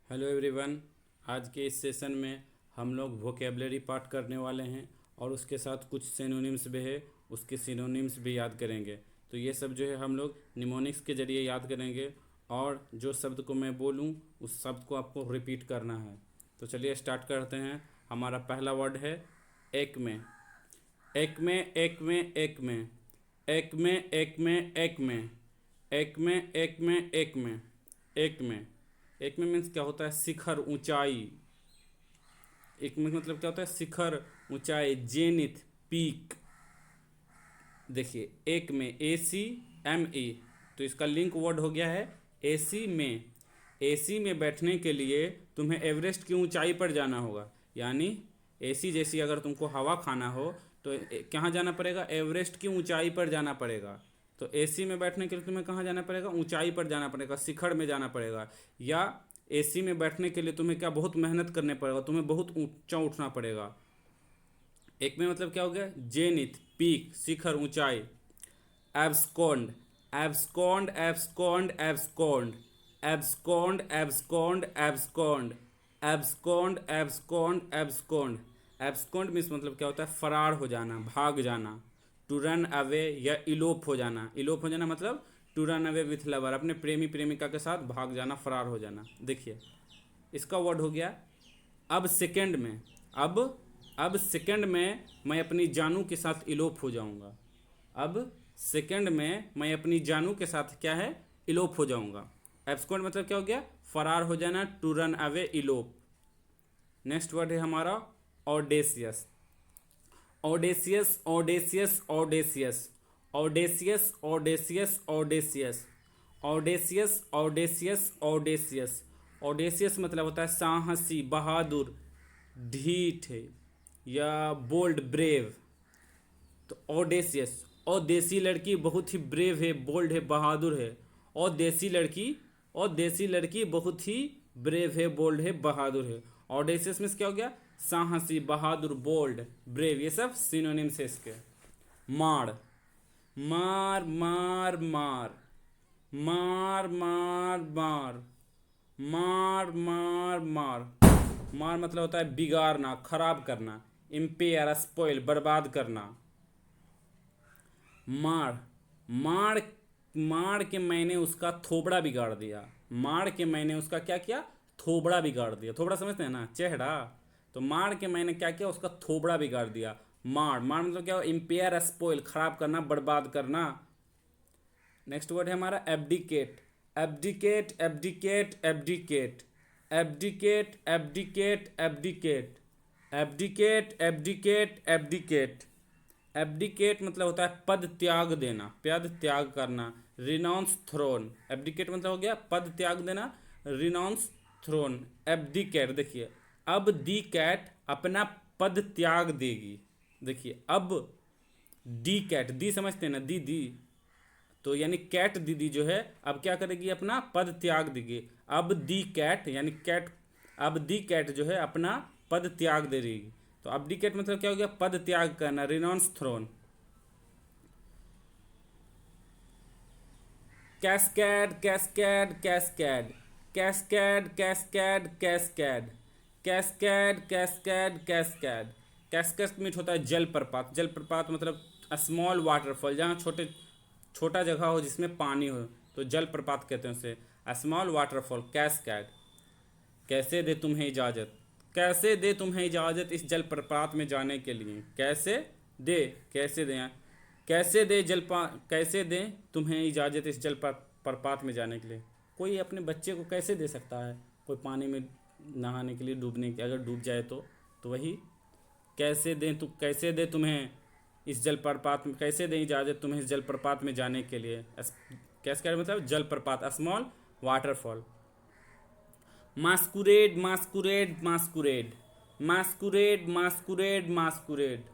Hello everyone. आज के इस सेशन में हम लोग वोकेबलरी पार्ट करने वाले हैं और उसके साथ कुछ सिनोनिम्स भी है, उसके सिनोनिम्स भी याद करेंगे। तो ये सब जो है हम लोग निमोनिक्स के ज़रिए याद करेंगे और जो शब्द को मैं बोलूँ उस शब्द को आपको रिपीट करना है। तो चलिए स्टार्ट करते हैं। हमारा पहला वर्ड है एक में। एक में एक में एक में एक में एक में एक में एक में एक में एक में एक में एक में मीन्स क्या होता है? शिखर, ऊंचाई। एक में मतलब क्या होता है? शिखर, ऊंचाई, जेनिथ, पीक। देखिए एक में ACME, तो इसका लिंक वर्ड हो गया है एसी में। एसी में बैठने के लिए तुम्हें एवरेस्ट की ऊंचाई पर जाना होगा। यानी एसी जैसी अगर तुमको हवा खाना हो तो कहाँ जाना पड़ेगा? एवरेस्ट की ऊंचाई पर जाना पड़ेगा। तो एसी में बैठने के लिए तुम्हें कहाँ जाना पड़ेगा? ऊंचाई पर जाना पड़ेगा, शिखर में जाना पड़ेगा। या एसी में बैठने के लिए तुम्हें क्या बहुत मेहनत करने पड़ेगा, तुम्हें बहुत ऊंचा उठना पड़ेगा। एक में मतलब क्या हो गया? जेनिथ, पीक, शिखर, ऊंचाई। Abscond, abscond, abscond, abscond, abscond, abscond, abscond, abscond, abscond, abscond. Abscond means मतलब क्या होता है? फरार हो जाना, भाग जाना। टू रन अवे या इलोप हो जाना। इलोप हो जाना मतलब to run away with lover, अपने प्रेमी प्रेमिका के साथ भाग जाना, फरार हो जाना। देखिए इसका वर्ड हो गया अब सेकंड में। अब सेकंड में मैं अपनी जानू के साथ इलोप हो जाऊंगा। अब सेकंड में मैं अपनी जानू के साथ क्या है? इलोप हो जाऊंगा। एब्सकॉन्ड मतलब क्या हो गया? फरार हो जाना, to run away, elope. Next word है हमारा ऑडेसियस। ऑडेसियस, ऑडेसियस, ऑडेसियस, ऑडेसियस, ऑडेसियस, ऑडेसियस, ऑडेसियस, ऑडेसियस, ऑडेसियस। ऑडेसियस मतलब होता है साहसी, बहादुर, ढीठ या बोल्ड, ब्रेव। तो ऑडेसियस, और देसी लड़की बहुत ही ब्रेव है, बोल्ड है, बहादुर है। और देसी लड़की बहुत ही ब्रेव है, बोल्ड है, बहादुर है। ऑडेसियस में क्या हो गया? साहसी, बहादुर, बोल्ड, ब्रेव। ये सब सिनोनिम्स है इसके। मार, मार, मार, मार, मार, मार, मार, मार, मार, मार। मार मतलब होता है बिगाड़ना, खराब करना, इम्पेयर, स्पॉइल, बर्बाद करना। मार, मार, मार के मैंने उसका थोबड़ा बिगाड़ दिया। मार के मैंने उसका क्या किया? थोबड़ा बिगाड़ दिया। थोबड़ा समझते हैं ना? चेहरा। तो मार के मैंने क्या किया? उसका थोबड़ा बिगाड़ दिया। मार, मार मतलब क्या? इम्पेयर, स्पॉइल, खराब करना, बर्बाद करना। नेक्स्ट वर्ड है हमारा abdicate. Abdicate, abdicate, abdicate, abdicate, abdicate, abdicate, abdicate, abdicate, abdicate. Abdicate मतलब होता है पद त्याग देना, पद त्याग करना। Renounce throne. एब्डिकेट मतलब हो गया पद त्याग देना, रिनाउंस थ्रोन। एब्डिकेट। देखिए अब दी कैट अपना पद त्याग देगी। देखिए अब डी कैट, दी समझते हैं ना? दी दी, तो यानी कैट दीदी जो है अब क्या करेगी? अपना पद त्याग देगी। अब दी कैट यानी कैट, अब दी कैट जो है अपना पद त्याग दे रही। तो अब्डिकेट मतलब क्या हो गया? पद त्याग करना, रिनाउंस थ्रोन। कैस्कैड, कैस्कैड, कैस्कैड, कैस्कैड, कैस्कैड, कैस्कैड, कैस्कैड, कैस्कैड, कैस्कैड। कैस्कैड मीट होता है जलप्रपात। जलप्रपात मतलब स्मॉल वाटरफॉल, जहाँ छोटा जगह हो जिसमें पानी हो, तो जलप्रपात कहते हैं उसे। Small waterfall, cascade. कैसे दे तुम्हें इजाज़त? कैसे दे तुम्हें इजाज़त इस जलप्रपात में जाने के लिए? कैसे दे, कैसे दें, कैसे दें तुम्हें इजाज़त इस जलप्रपात में जाने के लिए? कोई अपने बच्चे को कैसे दे सकता है कोई पानी में नहाने के लिए, डूबने के, अगर डूब जाए तो वही कैसे दें, तो कैसे दे तुम्हें इस जलप्रपात में, कैसे दें इजाज़त तुम्हें इस जलप्रपात में जाने के लिए? कैसे कह रहे मतलब जलप्रपात, स्मॉल वाटरफॉल। मास्कुरेड, मास्कुरेड, मास्कुरेड, मास्कुरेड, मास्कुरेड, मास्कुरेड,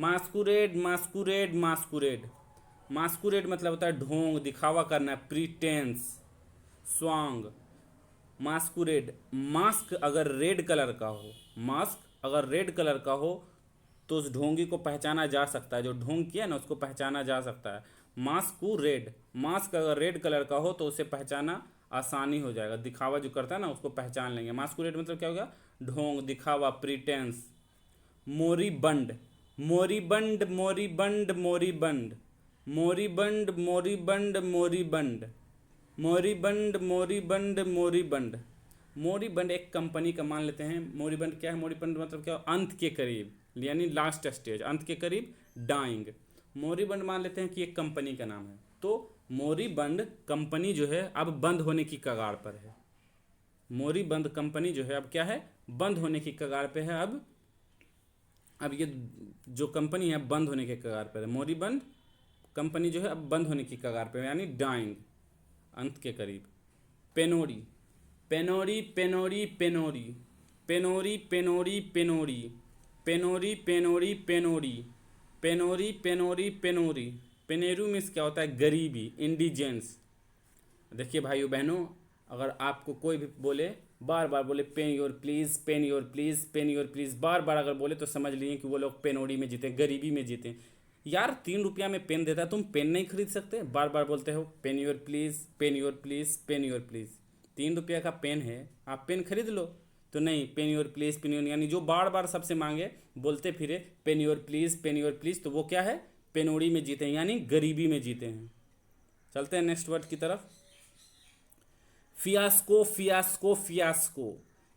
मास्कुरेड, मास्कुरेड, मास्कुरेड। मास्कुरेड मतलब होता है ढोंग, दिखावा करना, प्रीटेंस, स्वांग। मास्कुरेड। मास्क अगर रेड कलर का हो, मास्क अगर रेड कलर का हो तो उस ढोंगी को पहचाना जा सकता है, जो ढोंग किया ना उसको पहचाना जा सकता है। मास्क को रेड, मास्क अगर रेड कलर का हो तो उसे पहचाना आसानी हो जाएगा। दिखावा जो करता है ना उसको पहचान लेंगे। मास्कुलेट मतलब क्या होगा, ढोंग, दिखावा, प्रीटेंस। मोरीबंड, मोरीबंड, मोरीबंड, मोरीबंड, मोरीबंड, मोरीबंड, मोरीबंड, मोरीबंड, मोरीबंड, मोरीबंड। मोरीबंड एक कंपनी का मान लेते हैं। मोरीबंड क्या है, मोरीबंड मतलब क्या, अंत के करीब, यानी लास्ट स्टेज, अंत के करीब, डाइंग। मोरीबंड मान लेते हैं कि एक कंपनी का नाम है। तो मोरीबंड कंपनी जो है अब बंद होने की कगार पर है। मोरीबंद कंपनी जो है अब क्या है, बंद होने की कगार पे है। अब ये जो कंपनी है बंद होने के कगार पर है। मोरीबंद कंपनी जो है अब बंद होने की कगार पर है, यानी डाइंग, अंत के करीब। पेनोरी, पेनोरी, पेनोरी, पेनोरी, पेनोरी, पेनोरी, पेनोरी, पेनोरी, पेनोरी, पेनोरी, पेनोरी, पेनोरी, पेनोरी। पेनेरू मीन्स क्या होता है, गरीबी, इंडिजेंस। देखिए भाइयों बहनों, अगर आपको कोई भी बोले, बार बार बोले pen your please, pen your please, pen your please, बार बार अगर बोले तो समझ लीजिए कि वो लोग पेनोरी में जीते, गरीबी में जीते। यार 3 रुपया में पेन देता है, तुम पेन नहीं खरीद सकते? बार बार बोलते हो pen your please, pen your please, pen your please. 3 रुपया का पेन है, आप पेन खरीद लो। तो नहीं, pen your please, pen your, यानी जो बार बार सबसे मांगे, बोलते फिरे pen your please, pen your please, तो वो क्या है, पेनोरी में जीते हैं, यानी गरीबी में जीते हैं। चलते हैं नेक्स्ट वर्ड की तरफ। Fiasco, fiasco, fiasco,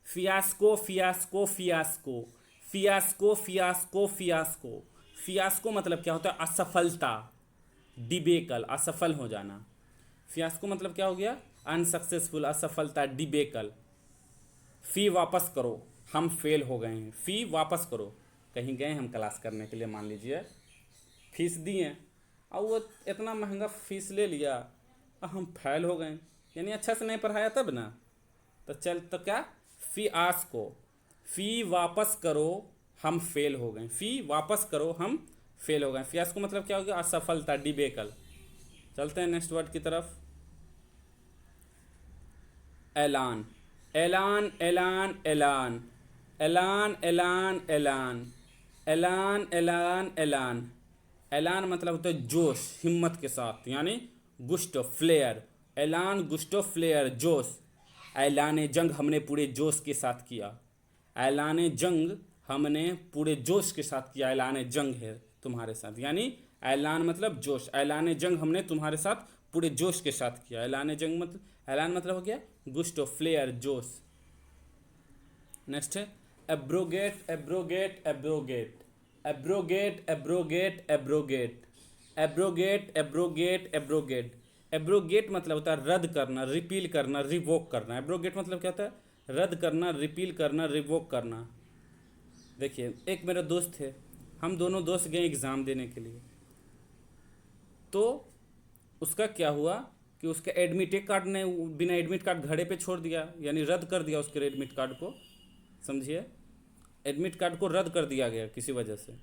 fiasco, fiasco, fiasco, fiasco, fiasco, fiasco. Fiasco मतलब क्या होता है, असफलता, डिबेकल, असफल हो जाना। फियास्को मतलब क्या हो गया, अनसक्सेसफुल, असफलता, डिबेकल। फी वापस करो, हम फेल हो गए हैं। फी वापस करो, कहीं गए हम क्लास करने के लिए, मान लीजिए फीस दिए और वो इतना महंगा फीस ले लिया और हम फेल हो गए, यानी अच्छा से नहीं पढ़ाया तब ना। तो क्या, फी आस को, फी वापस करो, हम फेल हो गए। फी वापस करो, हम फेल हो गए। फियास को मतलब क्या हो गया, असफलता, डिबेकल। चलते हैं नेक्स्ट वर्ड की तरफ। ऐलान, ऐलान, ऐलान, ऐलान, ऐलान, ऐलान, ऐलान, ऐलान, ऐलान, ऐलान। ऐलान मतलब होता है जोश, हिम्मत के साथ, यानी गुस्टो, फ्लेयर। ऐलान, गुस्टो, फ्लेयर, जोश। ऐलान जंग हमने पूरे जोश के साथ किया। ऐलान जंग हमने पूरे जोश के साथ किया। ऐलान जंग है तुम्हारे साथ, यानी ऐलान मतलब जोश। ऐलान जंग हमने तुम्हारे साथ पूरे जोश के साथ किया। ऐलान जंग मतलब, ऐलान मतलब हो गया गुस्टो, फ्लेयर, जोश। नेक्स्ट है abrogate, abrogate, abrogate, abrogate, abrogate, abrogate, abrogate, abrogate, abrogate. Abrogate मतलब होता है रद्द करना, रिपील करना, रिवोक करना। एब्रोगेट मतलब क्या होता है, रद्द करना, रिपील करना, रिवोक करना। देखिए एक मेरा दोस्त है, हम दोनों दोस्त गए एग्ज़ाम देने के लिए। तो उसका क्या हुआ कि उसका एडमिट कार्ड ने बिना एडमिट कार्ड घरे पे छोड़ दिया, यानी रद्द कर दिया उसके एडमिट कार्ड को। समझिए, एडमिट कार्ड को रद्द कर दिया गया किसी वजह से।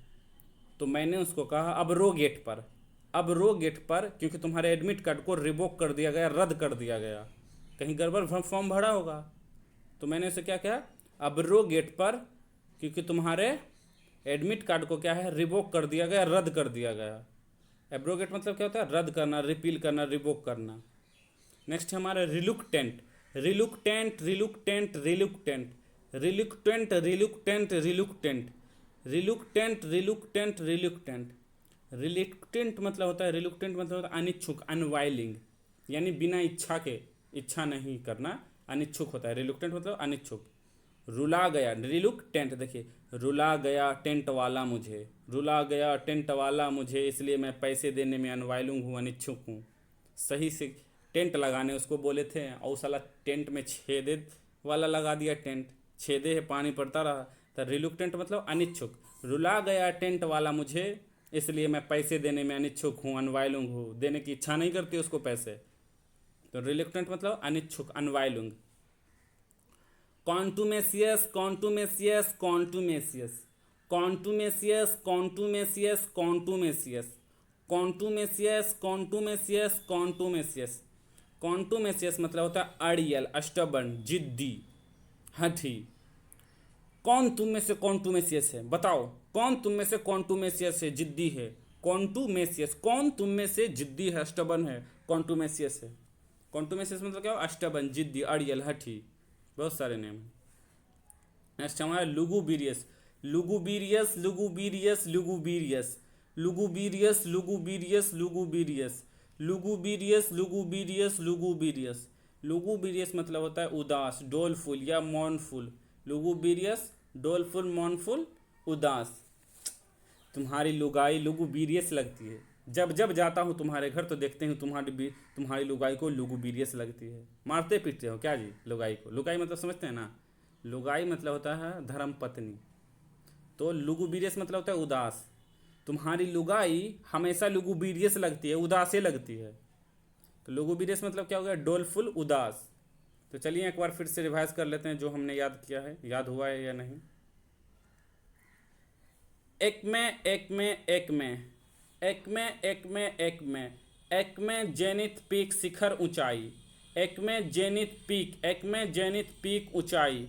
तो मैंने उसको कहा अब रो गेट पर, अब रो गेट पर, क्योंकि तुम्हारे एडमिट कार्ड को रिवोक कर दिया गया, रद्द कर दिया गया, कहीं गड़बड़ फॉर्म भरा होगा। तो मैंने उसे क्या कहा, अब रो गेट पर, क्योंकि तुम्हारे एडमिट कार्ड को क्या है, रिवोक कर दिया गया, रद्द कर दिया गया। एब्रोगेट मतलब क्या होता है, रद्द करना, रिपील करना, रिवोक करना। नेक्स्ट है हमारा रिलुक्टेंट, रिलुक्टेंट, रिलुक्टेंट, रिलुक्टेंट, रिलुक्टेंट, रिलुक्टेंट, रिलुक्टेंट, रिलुक्टेंट, रिलुक्टेंट, रिलुक्टेंट। रिलुक्टेंट मतलब होता है, रिलुक्टेंट मतलब होता है अनिच्छुक, अनवाइलिंग, यानी बिना इच्छा के, इच्छा नहीं करना, अनिच्छुक होता है। रिलुक्टेंट मतलब अनिच्छुक। रुला गया, रिलुक्टेंट, देखिए रुला गया टेंट वाला मुझे, रुला गया टेंट वाला मुझे, इसलिए मैं पैसे देने में अनवाइलिंग हूँ, अनिच्छुक हूँ। सही से टेंट लगाने उसको बोले थे और साला टेंट में छेदे वाला लगा दिया, टेंट छेदे है, पानी पड़ता रहा। तो रिलुक्टेंट मतलब अनिच्छुक। रुला गया टेंट वाला मुझे, इसलिए मैं पैसे देने में अनिच्छुक हूँ, अनवाइलिंग हूँ, देने की इच्छा नहीं करती उसको पैसे। तो रिलुक्टेंट मतलब अनिच्छुक, अनवाइलिंग। कॉन्टुमेशियस, कॉन्टुमेशियस, कॉन्टुमेशियस, कॉन्टुमेशियस, कॉन्टुमेशियस, कॉन्टुमेशियस, कॉन्टुमेशियस, कॉन्टुमेशियस, कॉन्टुमेशियस। कॉन्टुमेशियस मतलब होता है अड़ियल, स्टबर्न, जिद्दी, हठी। कौन तुम में से कॉन्टुमेशियस है, बताओ कौन तुम में से कॉन्टुमेशियस है, जिद्दी है। कॉन्टुमेशियस, कौन तुम में से जिद्दी है, स्टबर्न है, कॉन्टुमेशियस है। कॉन्टूमेसियस मतलब क्या हो, स्टबर्न, जिद्दी, अड़ियल, हठी, बहुत सारे नेम हैं। नेक्स्ट हमारा लुगुबिरियस, लुगुबिरियस लुगुबिरियस लुगुबिरियस लुगुबिरियस लुगुबिरियस लुगुबिरियस लुगुबिरियस लुगुबिरियस लुगुबिरियस लुगुबिरियस मतलब होता है उदास, डोलफुल या मौनफुल। लुगुबिरियस, डोलफुल, मौनफुल, उदास। तुम्हारी लुगाई लुगुबिरियस लगती है। जब जब जाता हूँ तुम्हारे घर तो देखते हैं तुम्हारी लुगाई को लुगुबिरियस लगती है। मारते पीटते हो क्या जी लुगाई को? लुगाई मतलब समझते हैं ना, लुगाई मतलब होता है धर्म पत्नी, तो लुगुबिरियस मतलब होता है उदास। तुम्हारी लुगाई हमेशा लुगुबिरियस लगती है, उदासे लगती है। तो लुगुबिरियस मतलब क्या हो गया, डोलफुल, उदास। तो चलिए एक बार फिर से रिवाइज कर लेते हैं जो हमने याद किया है, याद हुआ है या नहीं। एक में एक में एक में एक में एक में एक में एक में जेनिथ पीक शिखर ऊंचाई, एक में जेनिथ पीक, एक में जेनिथ पीक ऊंचाई।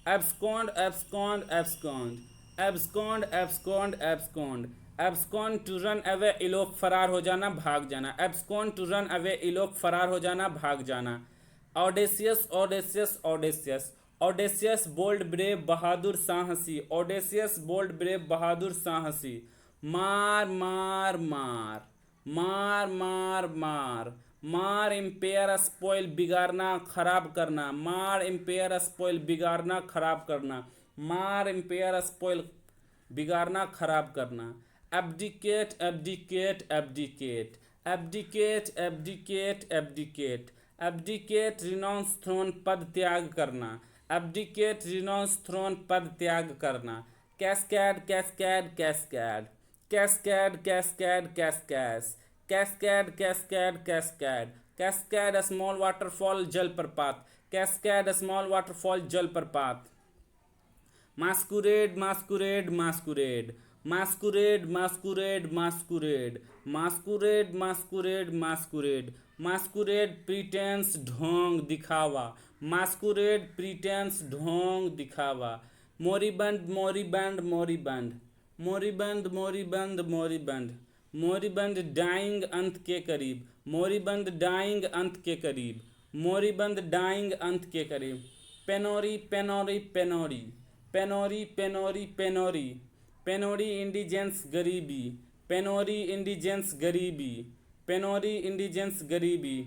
Abscond abscond abscond abscond abscond abscond abscond to run away elope, फरार हो जाना, भाग जाना। Abscond to run away elope, फरार हो जाना, भाग जाना। ऑडेसियस ऑडेसियस ऑडेसियस ऑडेसियस बोल्ड ब्रेव, बहादुर, साहसी। ऑडेसियस बोल्ड ब्रेव, बहादुर, साहसी। मार मार मार मार मार मार मार इम्पेयर स्पॉइल, बिगाड़ना, खराब करना। मार इम्पेयर स्पॉइल, बिगाड़ना, खराब करना। मार इम्पेयर स्पॉइल, बिगाड़ना, खराब करना। Abdicate abdicate abdicate abdicate abdicate abdicate abdicate, renounce throne, पद त्याग करना। एब्डिकेट, रिनाउंस थ्रोन, पद त्याग करना। कैस्कैड कैस्कैड कैस्कैड कैस्कैड कैस्कैड कैस्कैस कैस्कैड कैस्कैड कैस्कैड कैस्कैड, स्मॉल वाटरफॉल, जलप्रपात। कैस्कैड, स्मॉल वाटरफॉल, जलप्रपात। मास्कुरेड मास्कुरेड मास्कुरेड मास्कुरेड मास्कुरेड मास्कुरेड मास्कुरेड मास्कुरेड मास्कुरेड मास्कुरेड, प्रीटेंस, ढोंग, दिखावा। मास्कुरेड, प्रीटेंस, ढोंग, दिखावा। मोरिबंद मोरिबंद मोरिबंद मोरिबंद मोरिबंद मोरिबंद मोरिबंद, डाइंग, अंत के करीब। मोरिबंद, डाइंग, अंत के करीब। मोरिबंद, डाइंग, अंत के करीब। पेनोरी पेनोरी पेनोरी पेनोरी पेनोरी पेनोरी पेनोरी, इंडिजेंस, गरीबी। पेनोरी, इंडिजेंस, गरीबी। पेनोरी, इंडिजेंस, गरीबी।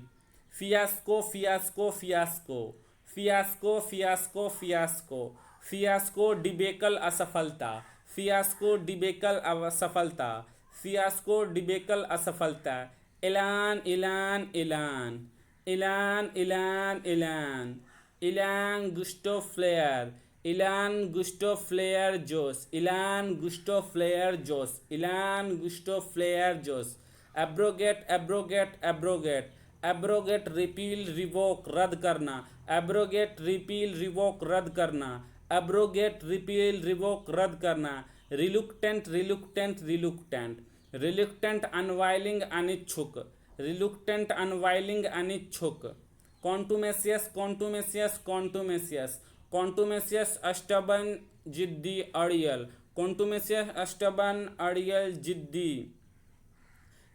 Fiasco fiasco fiasco fiasco fiasco fiasco fiasco, debacle, असफलता। फियास्को, डिबेकल, असफलता। फियास्को, डिबेकल, असफलता। Elan elan elan elan elan elan elan gusto flair elan gusto flair जोस इलान गुस्टो फ्लेयर जोस elan gusto flair जोस। Abrogate abrogate abrogate abrogate, repeal, revoke, रद्द करना। Abrogate, repeal, revoke, रद्द करना। Abrogate, repeal, revoke, रद्द करना। रिलुक्टेंट रिलुक्टेंट रिलुक्टेंट रिलुक्टेंट, अनवाइलिंग, अनिच्छुक। रिलुक्टेंट, अनवाइलिंग, अनिच्छुक। कॉन्टूमेसियस कॉन्टूमेसियस कॉन्टूमेसियस कॉन्टूमेसियस, स्टबर्न, जिद्दी, अड़ियल। कॉन्टूमेसियस, स्टबर्न, अड़ियल, जिद्दी।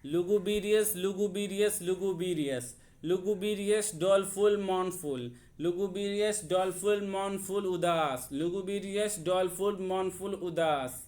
लुगुबिरियस लुगुबिरियस लुगुबिरियस लुगुबिरियस, डॉलफुल, मॉनफुल। लुगुबिरियस, डॉलफुल, मॉनफुल, उदास। लुगुबिरियस, डॉलफुल, मॉनफुल, उदास।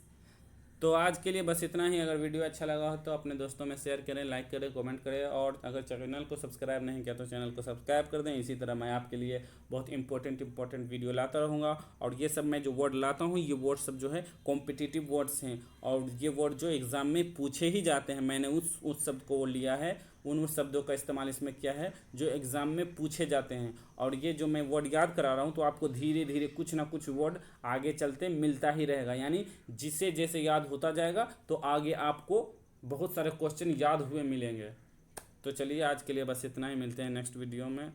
तो आज के लिए बस इतना ही। अगर वीडियो अच्छा लगा हो तो अपने दोस्तों में शेयर करें, लाइक करें, कमेंट करें, और अगर चैनल को सब्सक्राइब नहीं किया तो चैनल को सब्सक्राइब कर दें। इसी तरह मैं आपके लिए बहुत इंपॉर्टेंट वीडियो लाता रहूँगा। और ये सब मैं जो वर्ड लाता हूँ, ये वर्ड सब जो है कॉम्पिटिटिव वर्ड्स हैं, और ये वर्ड जो एग्ज़ाम में पूछे ही जाते हैं। मैंने उस शब्द को लिया है, उन शब्दों का इस्तेमाल इसमें किया है जो एग्ज़ाम में पूछे जाते हैं। और ये जो मैं वर्ड याद करा रहा हूँ तो आपको धीरे धीरे कुछ ना कुछ वर्ड आगे चलते मिलता ही रहेगा, यानी जिसे जैसे याद होता जाएगा तो आगे आपको बहुत सारे क्वेश्चन याद हुए मिलेंगे। तो चलिए आज के लिए बस इतना ही, मिलते हैं नेक्स्ट वीडियो में।